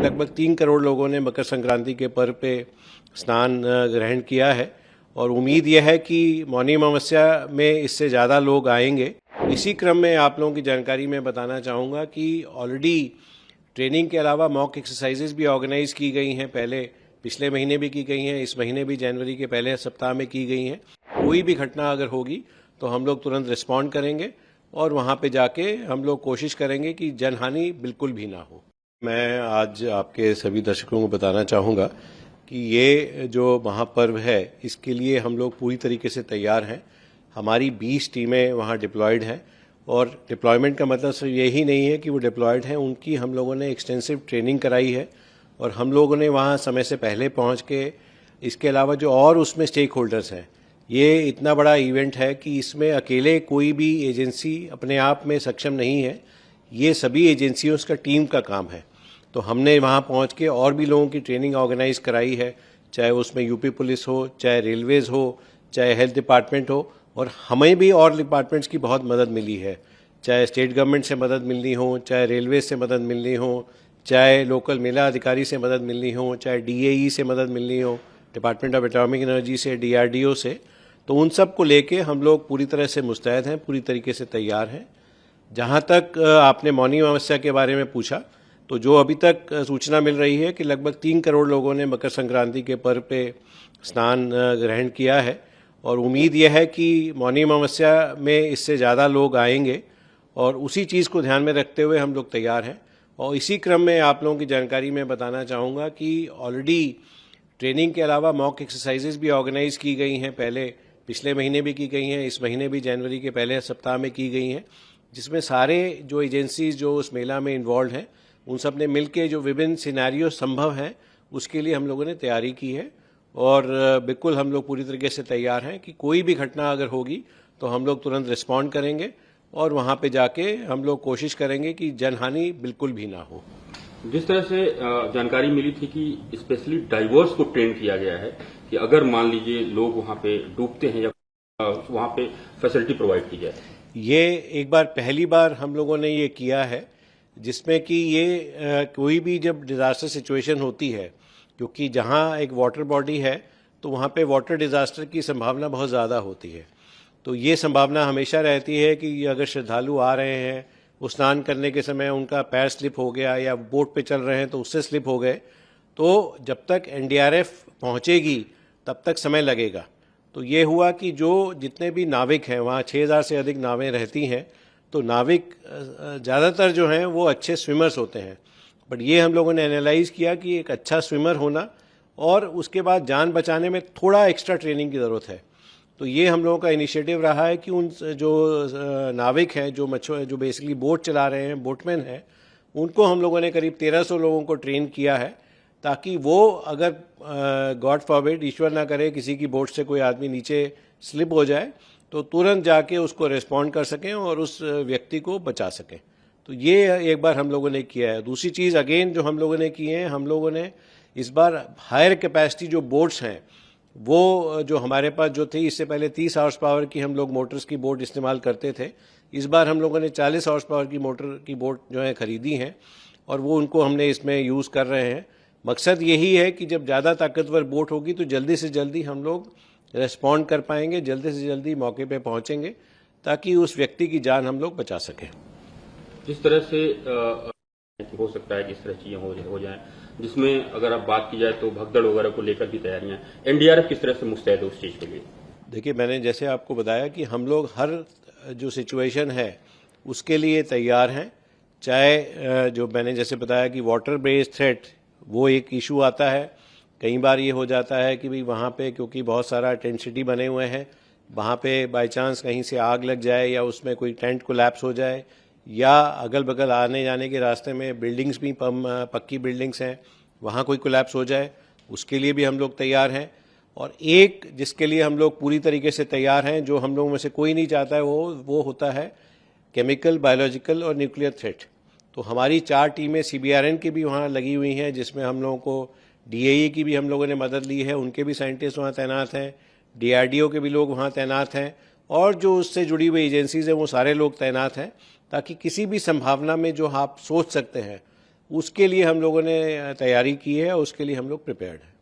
लगभग 3 करोड़ लोगों ने मकर संक्रांति के पर्व पे स्नान ग्रहण किया है और उम्मीद यह है कि मौनी अमावस्या में इससे ज़्यादा लोग आएंगे। इसी क्रम में आप लोगों की जानकारी में बताना चाहूँगा कि ऑलरेडी ट्रेनिंग के अलावा मॉक एक्सरसाइजेज भी ऑर्गेनाइज की गई हैं। पहले पिछले महीने भी की गई हैं, इस महीने भी जनवरी के पहले सप्ताह में की गई हैं। कोई भी घटना अगर होगी तो हम लोग तुरंत रिस्पॉन्ड करेंगे और वहाँ पे जाके हम लोग कोशिश करेंगे कि जनहानि बिल्कुल भी ना हो। मैं आज आपके सभी दर्शकों को बताना चाहूँगा कि ये जो महापर्व है इसके लिए हम लोग पूरी तरीके से तैयार हैं। हमारी 20 टीमें वहाँ डिप्लॉयड हैं और डिप्लॉयमेंट का मतलब सिर्फ यही नहीं है कि वो डिप्लॉयड हैं, उनकी हम लोगों ने एक्सटेंसिव ट्रेनिंग कराई है और हम लोगों ने वहाँ समय से पहले पहुँच के इसके अलावा जो और उसमें स्टेक होल्डर्स हैं, ये इतना बड़ा इवेंट है कि इसमें अकेले कोई भी एजेंसी अपने आप में सक्षम नहीं है। ये सभी एजेंसियों का टीम का काम है। तो हमने वहाँ पहुँच के और भी लोगों की ट्रेनिंग ऑर्गेनाइज कराई है, चाहे उसमें यूपी पुलिस हो, चाहे रेलवेज़ हो, चाहे हेल्थ डिपार्टमेंट हो, और हमें भी और डिपार्टमेंट्स की बहुत मदद मिली है। चाहे स्टेट गवर्नमेंट से मदद मिलनी हो, चाहे रेलवे से मदद मिलनी हो, चाहे लोकल मेला अधिकारी से मदद मिलनी हो, चाहे डीएई से मदद मिलनी हो, डिपार्टमेंट ऑफ एटॉमिक एनर्जी से, डीआरडीओ से। तो उन सब को लेके हम लोग पूरी तरह से मुस्तैद हैं, पूरी तरीके से तैयार हैं। जहाँ तक आपने मौनी अमावस्या के बारे में पूछा, तो जो अभी तक सूचना मिल रही है कि लगभग 3 करोड़ लोगों ने मकर संक्रांति के पर्व पे स्नान ग्रहण किया है और उम्मीद यह है कि मौनी अमावस्या में इससे ज़्यादा लोग आएंगे और उसी चीज़ को ध्यान में रखते हुए हम लोग तैयार हैं। और इसी क्रम में आप लोगों की जानकारी में बताना चाहूँगा कि ऑलरेडी ट्रेनिंग के अलावा मॉक एक्सरसाइजेज भी ऑर्गेनाइज की गई हैं। पहले पिछले महीने भी की गई हैं, इस महीने भी जनवरी के पहले सप्ताह में की गई हैं, जिसमें सारे जो एजेंसीज जो उस मेला में इन्वॉल्व हैं उन सब ने मिलकर जो विभिन्न सिनेरियो संभव हैं उसके लिए हम लोगों ने तैयारी की है। और बिल्कुल हम लोग पूरी तरीके से तैयार हैं कि कोई भी घटना अगर होगी तो हम लोग तुरंत रिस्पॉन्ड करेंगे और वहाँ पे जाके हम लोग कोशिश करेंगे कि जनहानि बिल्कुल भी ना हो। जिस तरह से जानकारी मिली थी कि स्पेशली डाइवर्स को ट्रेन किया गया है कि अगर मान लीजिए लोग वहाँ पे डूबते हैं या वहाँ पे फैसिलिटी प्रोवाइड की जाए। ये एक बार पहली बार हम लोगों ने ये किया है जिसमें कि ये कोई भी जब डिज़ास्टर सिचुएशन होती है, क्योंकि जहाँ एक वाटर बॉडी है तो वहाँ पे वाटर डिज़ास्टर की संभावना बहुत ज़्यादा होती है। तो ये संभावना हमेशा रहती है कि अगर श्रद्धालु आ रहे हैं, वो स्नान करने के समय उनका पैर स्लिप हो गया या बोट पे चल रहे हैं तो उससे स्लिप हो गए, तो जब तक एनडीआरएफ पहुँचेगी तब तक समय लगेगा। तो ये हुआ कि जो जितने भी नाविक हैं, वहाँ 6000 से अधिक नावें रहती हैं, तो नाविक ज़्यादातर जो हैं वो अच्छे स्विमर्स होते हैं। बट ये हम लोगों ने एनालाइज़ किया कि एक अच्छा स्विमर होना और उसके बाद जान बचाने में थोड़ा एक्स्ट्रा ट्रेनिंग की ज़रूरत है। तो ये हम लोगों का इनिशिएटिव रहा है कि उन जो नाविक हैं, जो बेसिकली बोट चला रहे हैं, बोटमैन हैं, उनको हम लोगों ने करीब 1300 लोगों को ट्रेन किया है, ताकि वो अगर गॉड फॉरबिड, ईश्वर ना करे, किसी की बोट से कोई आदमी नीचे स्लिप हो जाए तो तुरंत जाके उसको रिस्पॉन्ड कर सकें और उस व्यक्ति को बचा सकें। तो ये एक बार हम लोगों ने किया है। दूसरी चीज़ अगेन जो हम लोगों ने की है, हम लोगों ने इस बार हायर कैपेसिटी जो बोट्स हैं, वो जो हमारे पास जो थी, इससे पहले 30 हॉर्स पावर की हम लोग मोटर्स की बोट इस्तेमाल करते थे, इस बार हम लोगों ने 40 हॉर्स पावर की मोटर की बोट जो है खरीदी हैं और वो उनको हमने इसमें यूज़ कर रहे हैं। मकसद यही है कि जब ज़्यादा ताकतवर बोट होगी तो जल्दी से जल्दी हम लोग रेस्पॉन्ड कर पाएंगे, जल्दी से जल्दी मौके पे पहुंचेंगे, ताकि उस व्यक्ति की जान हम लोग बचा सकें। जिस तरह से हो सकता है कि इस तरह चीजें हो जाएं, जिसमें अगर आप बात की जाए तो भगदड़ वगैरह को लेकर भी तैयारियां, एनडीआरएफ किस तरह से मुस्तैद है उस चीज़ के लिए? देखिए, मैंने जैसे आपको बताया कि हम लोग हर जो सिचुएशन है उसके लिए तैयार हैं। चाहे जो मैंने जैसे बताया कि वाटर बेस्ड थ्रेट, वो एक इशू आता है। कई बार ये हो जाता है कि भाई वहाँ पे क्योंकि बहुत सारा टेंट सिटी बने हुए हैं, वहाँ पे बाय चांस कहीं से आग लग जाए या उसमें कोई टेंट कोलैप्स हो जाए या अगल बगल आने जाने के रास्ते में बिल्डिंग्स भी पक्की बिल्डिंग्स हैं, वहाँ कोई कोलैप्स हो जाए, उसके लिए भी हम लोग तैयार हैं। और एक जिसके लिए हम लोग पूरी तरीके से तैयार हैं, जो हम लोगों में से कोई नहीं चाहता है, वो होता है केमिकल, बायोलॉजिकल और न्यूक्लियर थ्रेट। तो हमारी 4 टीमें सीबीआरएन की भी वहाँ लगी हुई हैं, जिसमें हम लोगों को डीएई की भी हम लोगों ने मदद ली है, उनके भी साइंटिस्ट वहाँ तैनात हैं, डीआरडीओ के भी लोग वहाँ तैनात हैं और जो उससे जुड़ी हुई एजेंसीज हैं वो सारे लोग तैनात हैं, ताकि किसी भी संभावना में जो आप सोच सकते हैं उसके लिए हम लोगों ने तैयारी की है और उसके लिए हम लोग प्रिपेयर्ड हैं।